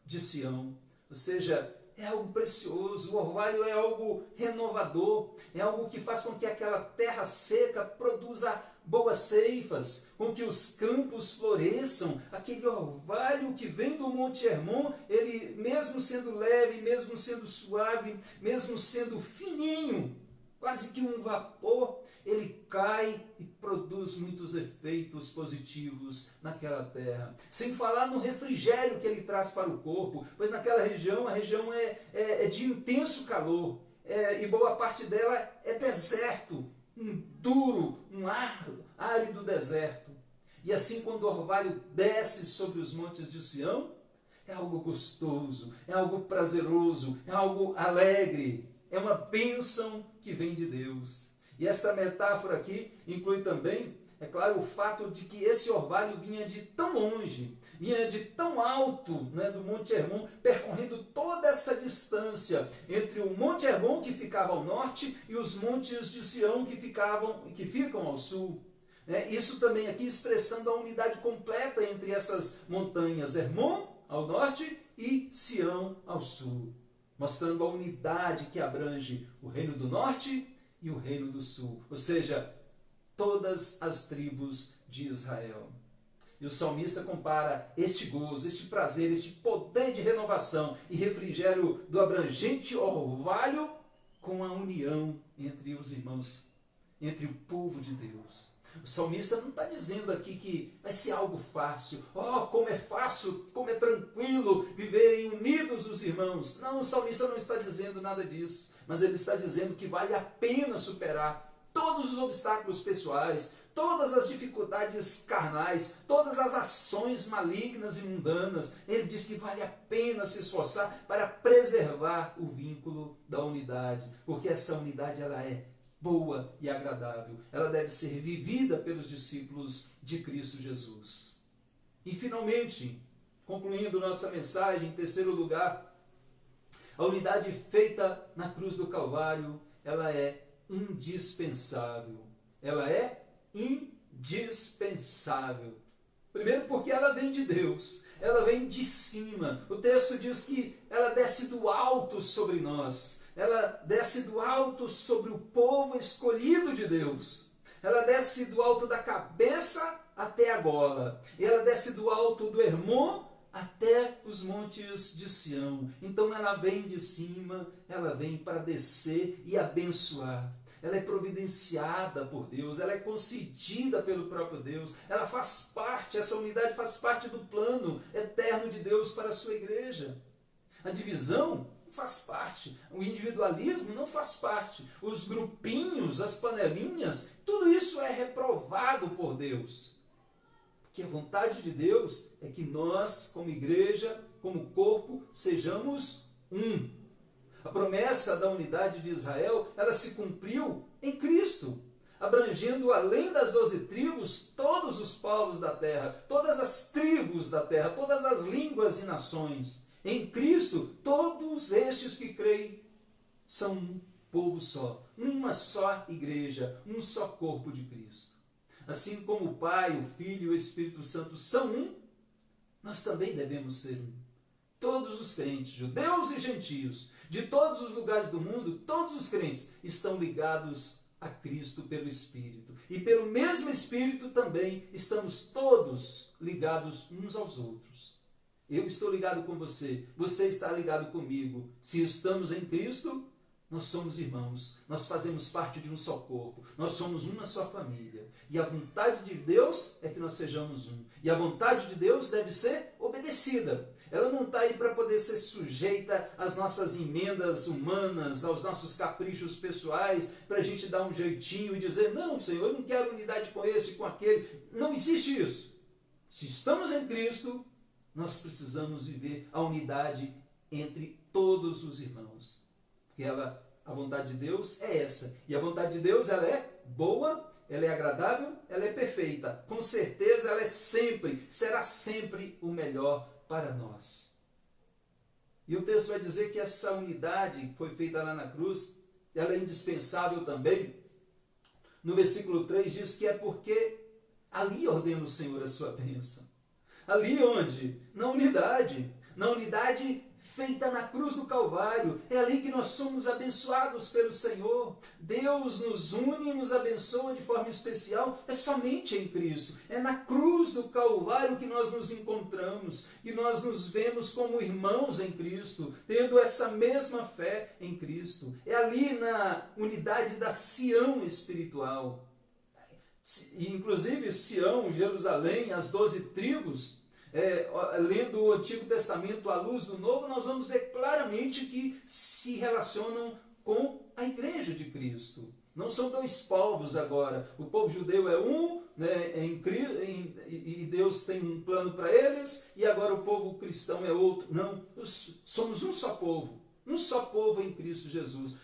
Speaker 1: de Sião. Ou seja, é algo precioso, o orvalho é algo renovador, é algo que faz com que aquela terra seca produza boas ceifas, com que os campos floresçam. Aquele orvalho que vem do Monte Hermon, ele mesmo sendo leve, mesmo sendo suave, mesmo sendo fininho, quase que um vapor, ele cai e produz muitos efeitos positivos naquela terra. Sem falar no refrigério que ele traz para o corpo, pois naquela região, a região é de intenso calor, e boa parte dela é deserto, um duro, um árido deserto. E assim, quando o orvalho desce sobre os montes de Sião, é algo gostoso, é algo prazeroso, é algo alegre, é uma bênção que vem de Deus. E essa metáfora aqui inclui também, é claro, o fato de que esse orvalho vinha de tão longe, vinha de tão alto, né, do Monte Hermon, percorrendo toda essa distância entre o Monte Hermon, que ficava ao norte, e os montes de Sião, que ficam ao sul. Isso também aqui expressando a unidade completa entre essas montanhas, Hermon ao norte e Sião ao sul, mostrando a unidade que abrange o reino do norte e o reino do sul, ou seja, todas as tribos de Israel. E o salmista compara este gozo, este prazer, este poder de renovação e refrigério do abrangente orvalho com a união entre os irmãos, entre o povo de Deus. O salmista não está dizendo aqui que vai ser algo fácil. Oh, como é fácil, como é tranquilo viverem unidos os irmãos. Não, o salmista não está dizendo nada disso. Mas ele está dizendo que vale a pena superar todos os obstáculos pessoais, todas as dificuldades carnais, todas as ações malignas e mundanas. Ele diz que vale a pena se esforçar para preservar o vínculo da unidade, porque essa unidade ela é boa e agradável. Ela deve ser vivida pelos discípulos de Cristo Jesus. E finalmente, concluindo nossa mensagem, em terceiro lugar, a unidade feita na cruz do Calvário, ela é indispensável. Ela é indispensável. Primeiro porque ela vem de Deus, ela vem de cima. O texto diz que ela desce do alto sobre nós. Ela desce do alto sobre o povo escolhido de Deus. Ela desce do alto da cabeça até a gola. E ela desce do alto do Hermon até os montes de Sião. Então ela vem de cima, ela vem para descer e abençoar. Ela é providenciada por Deus, ela é concedida pelo próprio Deus. Ela faz parte, essa unidade faz parte do plano eterno de Deus para a sua igreja. A divisão faz parte, o individualismo não faz parte, os grupinhos, as panelinhas, tudo isso é reprovado por Deus. Porque a vontade de Deus é que nós, como igreja, como corpo, sejamos um. A promessa da unidade de Israel, ela se cumpriu em Cristo, abrangendo além das 12 tribos, todos os povos da terra, todas as tribos da terra, todas as línguas e nações. Em Cristo, todos estes que creem são um povo só, uma só igreja, um só corpo de Cristo. Assim como o Pai, o Filho e o Espírito Santo são um, nós também devemos ser um. Todos os crentes, judeus e gentios, de todos os lugares do mundo, todos os crentes estão ligados a Cristo pelo Espírito. E pelo mesmo Espírito também estamos todos ligados uns aos outros. Eu estou ligado com você, você está ligado comigo. Se estamos em Cristo, Nós somos irmãos, nós fazemos parte de um só corpo, nós somos uma só família. E a vontade de Deus é que nós sejamos um. E a vontade de Deus deve ser obedecida. Ela não está aí para poder ser sujeita às nossas emendas humanas, aos nossos caprichos pessoais, para a gente dar um jeitinho e dizer, não, Senhor, eu não quero unidade com esse, com aquele. Não existe isso. Se estamos em Cristo, nós precisamos viver a unidade entre todos os irmãos. Porque a vontade de Deus é essa. E a vontade de Deus, ela é boa, ela é agradável, ela é perfeita. Com certeza, ela é sempre, será sempre o melhor para nós. E o texto vai dizer que essa unidade que foi feita lá na cruz, ela é indispensável também. No versículo 3 diz que é porque ali ordena o Senhor a sua bênção. Ali onde? Na unidade feita na cruz do Calvário. É ali que nós somos abençoados pelo Senhor. Deus nos une e nos abençoa de forma especial. É somente em Cristo. É na cruz do Calvário que nós nos encontramos, que nós nos vemos como irmãos em Cristo, tendo essa mesma fé em Cristo. É ali na unidade da Sião espiritual. Inclusive Sião, Jerusalém, as 12 tribos, lendo o Antigo Testamento à luz do Novo, nós vamos ver claramente que se relacionam com a igreja de Cristo. Não são dois povos agora. O povo judeu é um, né, e Deus tem um plano para eles, e agora o povo cristão é outro. Não, somos um só povo em Cristo Jesus.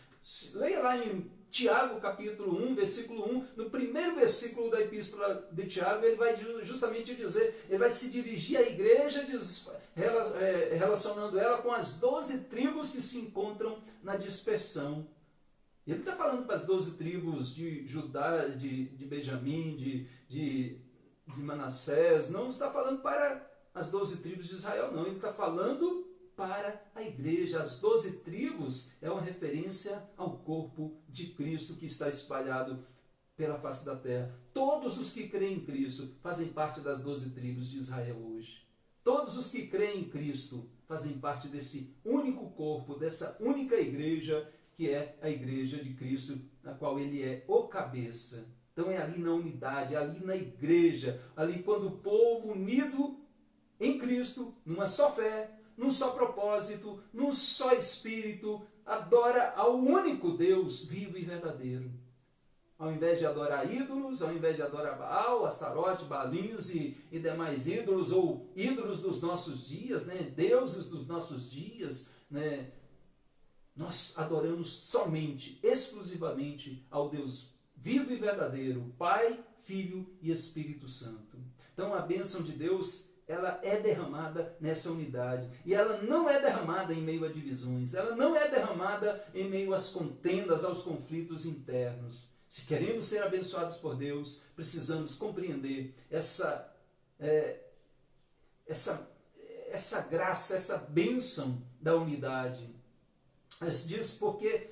Speaker 1: Leia lá em Tiago, capítulo 1, versículo 1, no primeiro versículo da epístola de Tiago, ele vai justamente dizer, ele vai se dirigir à igreja, relacionando ela com as 12 tribos que se encontram na dispersão. Ele está falando para as 12 tribos de Judá, de Benjamim, de Manassés, não está falando para as 12 tribos de Israel, não, ele está falando para a igreja. As 12 tribos é uma referência ao corpo de Cristo que está espalhado pela face da terra. Todos os que creem em Cristo fazem parte das 12 tribos de Israel hoje. Todos os que creem em Cristo fazem parte desse único corpo, dessa única igreja, que é a igreja de Cristo, na qual ele é o cabeça. Então é ali na unidade, é ali na igreja, ali quando o povo unido em Cristo, numa só fé, num só propósito, num só espírito, adora ao único Deus vivo e verdadeiro. Ao invés de adorar ídolos, ao invés de adorar Baal, Astarote, Baalins e demais ídolos, ou ídolos dos nossos dias, né? Deuses dos nossos dias, né? Nós adoramos somente, exclusivamente ao Deus vivo e verdadeiro, Pai, Filho e Espírito Santo. Então a bênção de Deus, ela é derramada nessa unidade. E ela não é derramada em meio a divisões. Ela não é derramada em meio às contendas, aos conflitos internos. Se queremos ser abençoados por Deus, precisamos compreender essa graça, essa bênção da unidade. Mas diz porque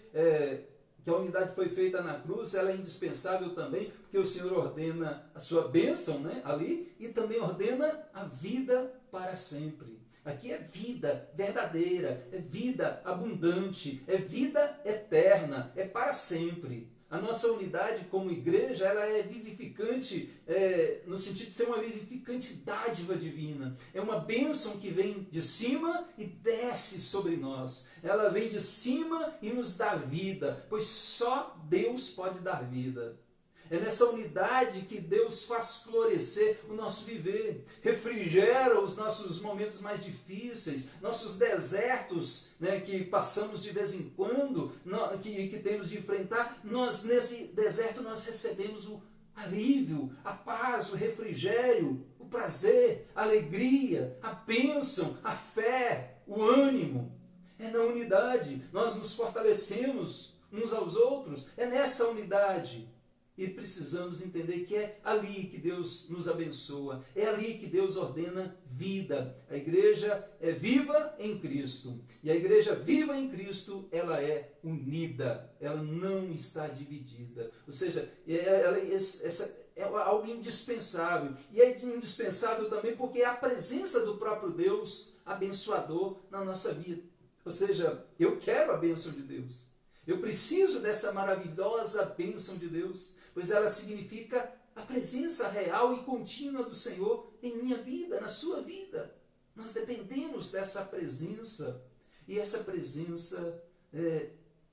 Speaker 1: que a unidade foi feita na cruz, ela é indispensável também, porque o Senhor ordena a sua bênção, né, ali, e também ordena a vida para sempre. Aqui é vida verdadeira, é vida abundante, é vida eterna, é para sempre. A nossa unidade como igreja, ela é vivificante, no sentido de ser uma vivificante dádiva divina. É uma bênção que vem de cima e desce sobre nós. Ela vem de cima e nos dá vida, pois só Deus pode dar vida. É nessa unidade que Deus faz florescer o nosso viver, refrigera os nossos momentos mais difíceis, nossos desertos, né, que passamos de vez em quando, que temos de enfrentar. Nesse deserto nós recebemos o alívio, a paz, o refrigério, o prazer, a alegria, a bênção, a fé, o ânimo. É na unidade, nós nos fortalecemos uns aos outros, é nessa unidade. E precisamos entender que é ali que Deus nos abençoa, é ali que Deus ordena vida. A igreja é viva em Cristo. E a igreja viva em Cristo, ela é unida, ela não está dividida. Ou seja, essa é algo indispensável. E é indispensável também porque é a presença do próprio Deus abençoador na nossa vida. Ou seja, eu quero a bênção de Deus. Eu preciso dessa maravilhosa bênção de Deus, pois ela significa a presença real e contínua do Senhor em minha vida, na sua vida. Nós dependemos dessa presença, e essa presença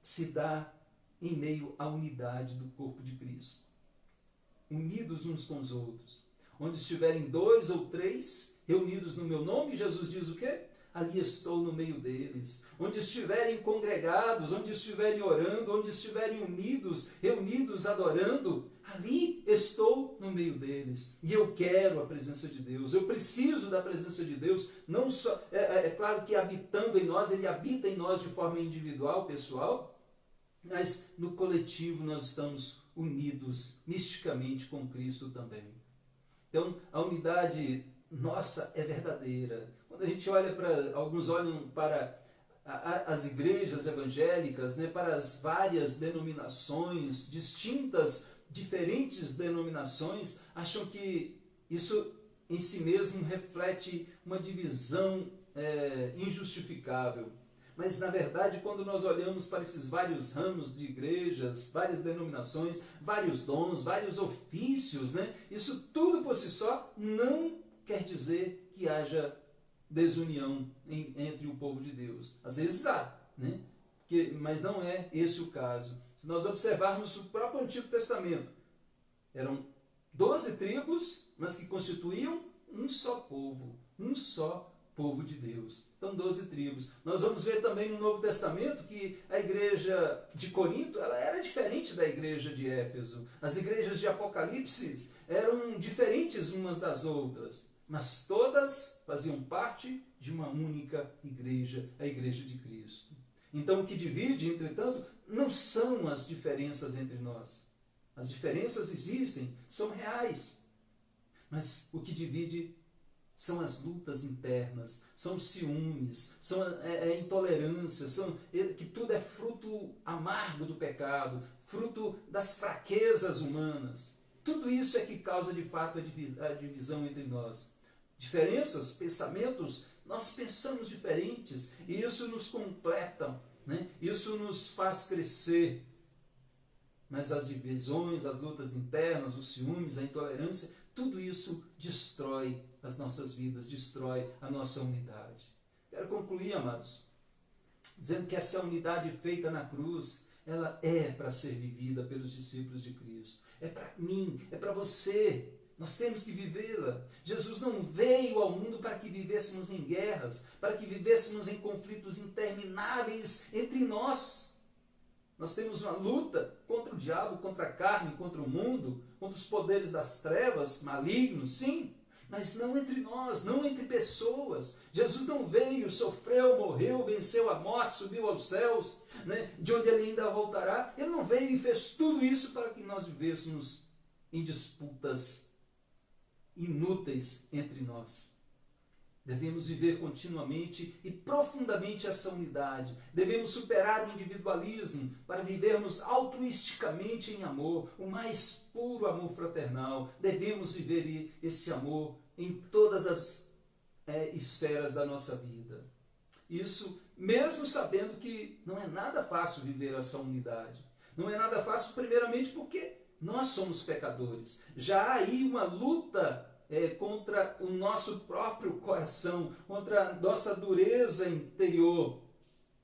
Speaker 1: se dá em meio à unidade do corpo de Cristo. Unidos uns com os outros. Onde estiverem 2 ou 3 reunidos no meu nome, Jesus diz o quê? Ali estou no meio deles. Onde estiverem congregados, onde estiverem orando, onde estiverem unidos, reunidos, adorando, ali estou no meio deles. E eu quero a presença de Deus. Eu preciso da presença de Deus. Não só, é claro que habitando em nós, Ele habita em nós de forma individual, pessoal, mas no coletivo nós estamos unidos misticamente com Cristo também. Então, a unidade nossa é verdadeira. Quando a gente olha para, alguns olham para as igrejas evangélicas, né, para as várias denominações, distintas, diferentes denominações, acham que isso em si mesmo reflete uma divisão injustificável. Mas, na verdade, quando nós olhamos para esses vários ramos de igrejas, várias denominações, vários dons, vários ofícios, né, isso tudo por si só não quer dizer que haja desunião entre o povo de Deus. Às vezes há, né? Mas não é esse o caso. Se nós observarmos o próprio Antigo Testamento, eram 12 tribos, mas que constituíam um só povo de Deus. Então, 12 tribos. Nós vamos ver também no Novo Testamento que a igreja de Corinto ela era diferente da igreja de Éfeso. As igrejas de Apocalipse eram diferentes umas das outras, mas todas faziam parte de uma única igreja, a igreja de Cristo. Então, o que divide, entretanto, não são as diferenças entre nós. As diferenças existem, são reais. Mas o que divide são as lutas internas, são os ciúmes, são a intolerância, que tudo é fruto amargo do pecado, fruto das fraquezas humanas. Tudo isso é que causa de fato a divisão entre nós. Diferenças, pensamentos, nós pensamos diferentes e isso nos completa, né? Isso nos faz crescer. Mas as divisões, as lutas internas, os ciúmes, a intolerância, tudo isso destrói as nossas vidas, destrói a nossa unidade. Quero concluir, amados, dizendo que essa unidade feita na cruz, ela é para ser vivida pelos discípulos de Cristo. É para mim, é para você. Nós temos que vivê-la. Jesus não veio ao mundo para que vivêssemos em guerras, para que vivêssemos em conflitos intermináveis entre nós. Nós temos uma luta contra o diabo, contra a carne, contra o mundo, contra os poderes das trevas, malignos, sim, mas não entre nós, não entre pessoas. Jesus não veio, sofreu, morreu, venceu a morte, subiu aos céus, né, de onde ele ainda voltará. Ele não veio e fez tudo isso para que nós vivêssemos em disputas inúteis entre nós. Devemos viver continuamente e profundamente essa unidade. Devemos superar o individualismo para vivermos altruisticamente em amor, o mais puro amor fraternal. Devemos viver esse amor em todas as esferas da nossa vida. Isso mesmo sabendo que não é nada fácil viver essa unidade. Não é nada fácil, primeiramente, porque nós somos pecadores. Já há aí uma luta contra o nosso próprio coração, contra a nossa dureza interior.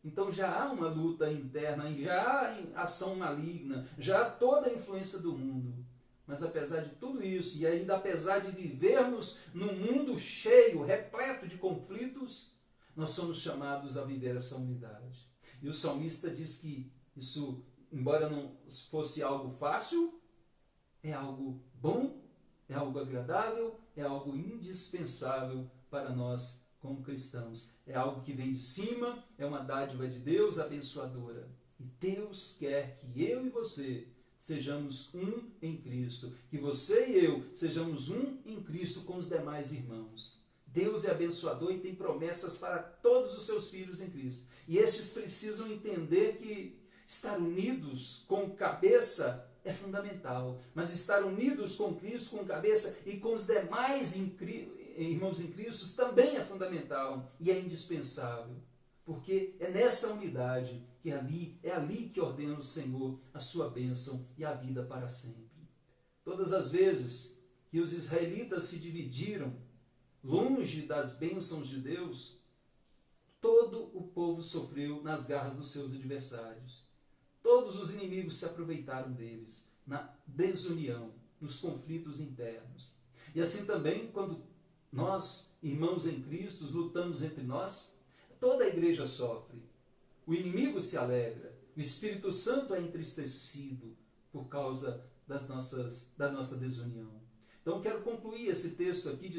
Speaker 1: Então já há uma luta interna, já há ação maligna, já há toda a influência do mundo. Mas apesar de tudo isso, e ainda apesar de vivermos num mundo cheio, repleto de conflitos, nós somos chamados a viver essa unidade. E o salmista diz que isso, embora não fosse algo fácil, é algo bom, é algo agradável, é algo indispensável para nós como cristãos. É algo que vem de cima, é uma dádiva de Deus abençoadora. E Deus quer que eu e você sejamos um em Cristo, que você e eu sejamos um em Cristo com os demais irmãos. Deus é abençoador e tem promessas para todos os seus filhos em Cristo. E estes precisam entender que estar unidos com cabeça é fundamental, mas estar unidos com Cristo, com cabeça e com os demais irmãos em Cristo também é fundamental e é indispensável. porque é nessa unidade que é ali que ordena o Senhor a sua bênção e a vida para sempre. Todas as vezes que os israelitas se dividiram longe das bênçãos de Deus, todo o povo sofreu nas garras dos seus adversários. Todos os inimigos se aproveitaram deles, na desunião, nos conflitos internos. E assim também, quando nós, irmãos em Cristo, lutamos entre nós, toda a igreja sofre. O inimigo se alegra, o Espírito Santo é entristecido por causa da nossa desunião. Então, quero concluir esse texto aqui,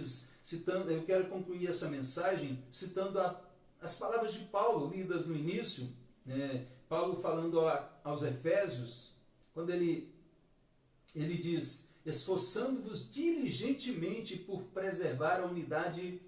Speaker 1: eu quero concluir essa mensagem citando as palavras de Paulo, lidas no início, Paulo falando aos Efésios, quando ele diz: esforçando-vos diligentemente por preservar a unidade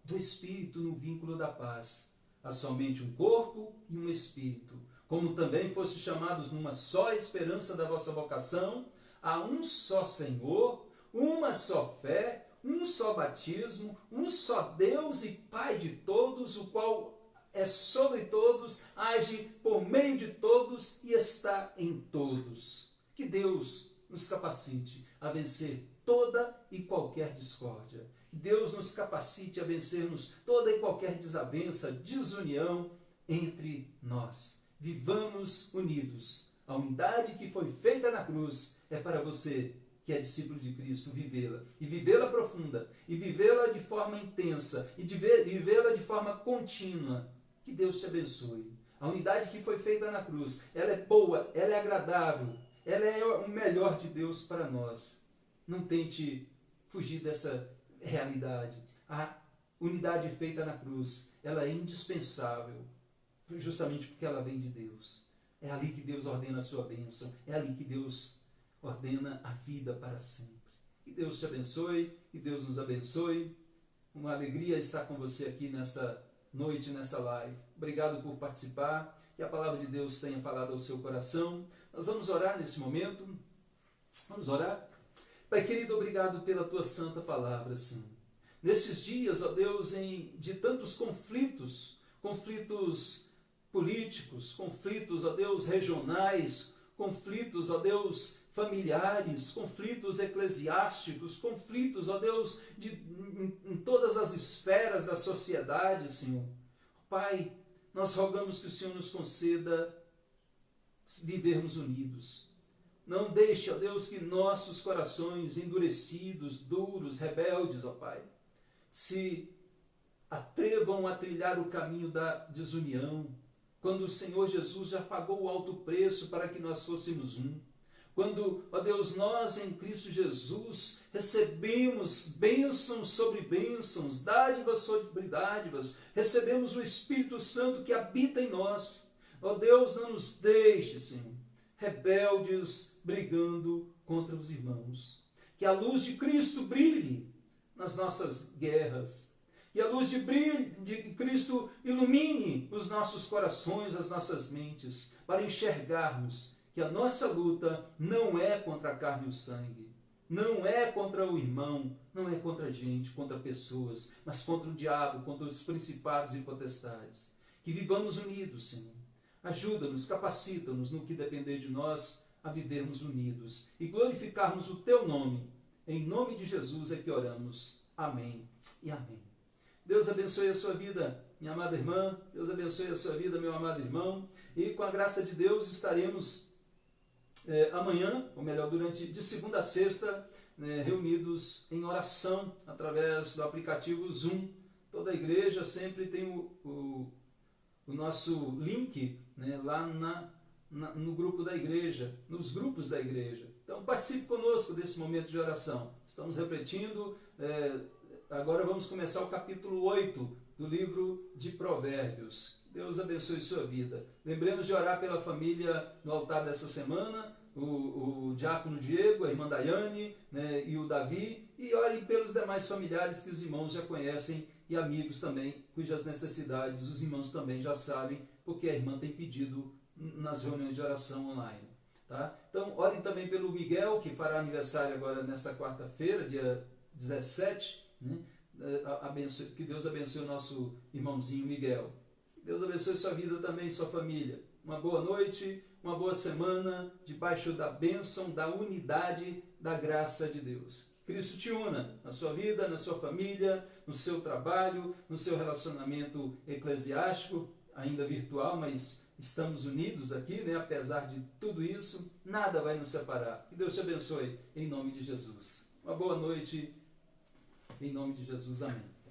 Speaker 1: do Espírito no vínculo da paz. Há somente um corpo e um Espírito, como também foste chamados numa só esperança da vossa vocação, há um só Senhor, uma só fé, um só batismo, um só Deus e Pai de todos, o qual é sobre todos, age por meio de todos e está em todos. Que Deus nos capacite a vencer toda e qualquer discórdia. Que Deus nos capacite a vencermos toda e qualquer desavença, desunião entre nós. Vivamos unidos. A unidade que foi feita na cruz é para você, que é discípulo de Cristo, vivê-la. E vivê-la profunda. E vivê-la de forma intensa. E vivê-la de forma contínua. Que Deus te abençoe. A unidade que foi feita na cruz, ela é boa, ela é agradável. Ela é o melhor de Deus para nós. Não tente fugir dessa realidade. A unidade feita na cruz, ela é indispensável, justamente porque ela vem de Deus. É ali que Deus ordena a sua bênção. É ali que Deus ordena a vida para sempre. Que Deus te abençoe, que Deus nos abençoe. Uma alegria estar com você aqui nessa noite, nessa live. Obrigado por participar. Que a palavra de Deus tenha falado ao seu coração. Nós vamos orar nesse momento. Vamos orar. Pai querido, obrigado pela tua santa palavra, Senhor. Nesses dias, ó Deus, de tantos conflitos políticos, conflitos, ó Deus, regionais, conflitos, ó Deus, familiares, conflitos eclesiásticos, conflitos, ó Deus, em todas as esferas da sociedade, Senhor. Pai, nós rogamos que o Senhor nos conceda vivermos unidos. Não deixe, ó Deus, que nossos corações endurecidos, duros, rebeldes, ó Pai, se atrevam a trilhar o caminho da desunião, quando o Senhor Jesus já pagou o alto preço para que nós fôssemos um. Quando, ó Deus, nós em Cristo Jesus recebemos bênçãos sobre bênçãos, dádivas sobre dádivas, recebemos o Espírito Santo que habita em nós. Ó Deus, não nos deixe, Senhor, rebeldes brigando contra os irmãos. Que a luz de Cristo brilhe nas nossas guerras. Que a luz de Cristo ilumine os nossos corações, as nossas mentes, para enxergarmos que a nossa luta não é contra a carne e o sangue, não é contra o irmão, não é contra a gente, contra pessoas, mas contra o diabo, contra os principados e potestades. Que vivamos unidos, Senhor. Ajuda-nos, capacita-nos no que depender de nós a vivermos unidos e glorificarmos o Teu nome. Em nome de Jesus é que oramos. Amém e amém. Deus abençoe a sua vida, minha amada irmã. Deus abençoe a sua vida, meu amado irmão. E com a graça de Deus estaremos amanhã, ou melhor, de segunda a sexta, reunidos em oração através do aplicativo Zoom. Toda a igreja sempre tem o nosso link, lá no grupo da igreja, nos grupos da igreja. Então participe conosco desse momento de oração. Estamos refletindo, agora vamos começar o capítulo 8 do livro de Provérbios. Deus abençoe sua vida. Lembremos de orar pela família no altar dessa semana, o diácono Diego, a irmã Daiane, e o Davi, e orem pelos demais familiares que os irmãos já conhecem e amigos também, cujas necessidades os irmãos também já sabem, porque a irmã tem pedido nas reuniões de oração online. Tá? Então, orem também pelo Miguel, que fará aniversário agora nesta quarta-feira, dia 17, que Deus abençoe o nosso irmãozinho Miguel. Deus abençoe sua vida também, sua família. Uma boa noite, uma boa semana, debaixo da bênção, da unidade, da graça de Deus. Que Cristo te una na sua vida, na sua família, no seu trabalho, no seu relacionamento eclesiástico, ainda virtual, mas estamos unidos aqui, né? Apesar de tudo isso, nada vai nos separar. Que Deus te abençoe, em nome de Jesus. Uma boa noite, em nome de Jesus. Amém.